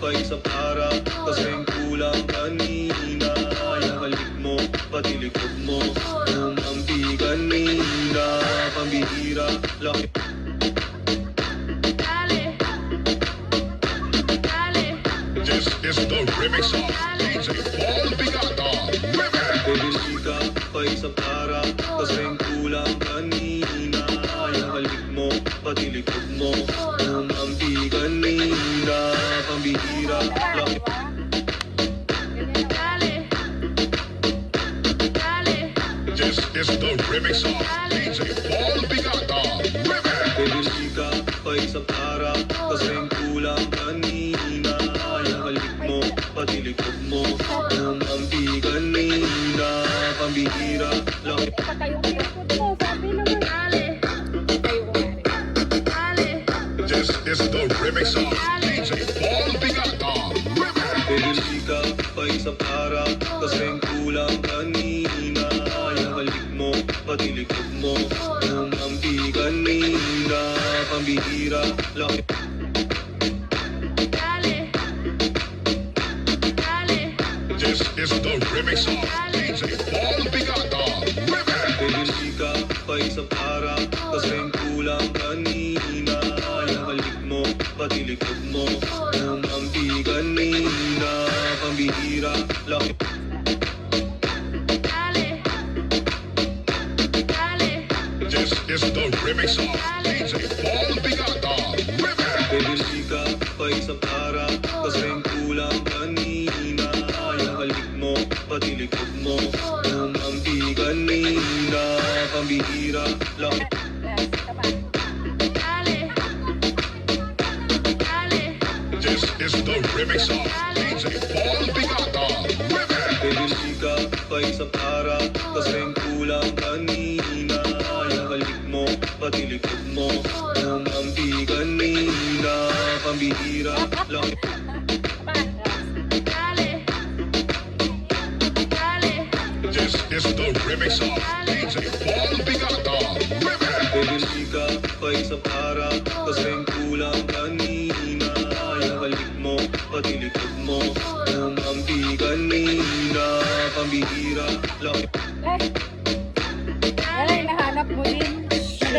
pa isa para kasing kulang kanina. Yung halik mo, pati likod mo umampi kanina. Pambihira, laki. This is the remix of DJ Paul Bigata. Pwede ka pa isa para kasing kulang kanina. Yung halik mo, pati likod mo umampi kanina. Pambihira, laki. This is the remix of DJ Paul Bigata. Pwede ka pa isa para kasing kulang kanina. Yung halik mo, pati likod mo umampi kanina. Pambihira, laki. This is the remix of DJ Paul Bigata. Pwede ka pa isa para kasing kulang kanina. Yung halik mo, pati likod mo umampi kanina. Pambihira, laki. This is the remix of DJ Paul Bigata. Pwede ka pa isa para kasing kulang kanina. Yung halik mo, pati likod mo umampi kanina. Pambihira, laki. This is the remix of DJ Paul Bigata. Pwede ka pa isa para kasing kulang kanina. Yung halik mo, pati likod mo umampi kanina. Pambihira, laki. This is the remix of DJ Paul Bigata. Pwede ka pa isa para kasing kulang kanina. Yung halik mo, pati likod mo umampi kanina. Pambihira, laki. This is the remix of DJ Paul Bigata. Pwede ka pa isa para kasing kulang kanina. Yung halik mo, pati likod mo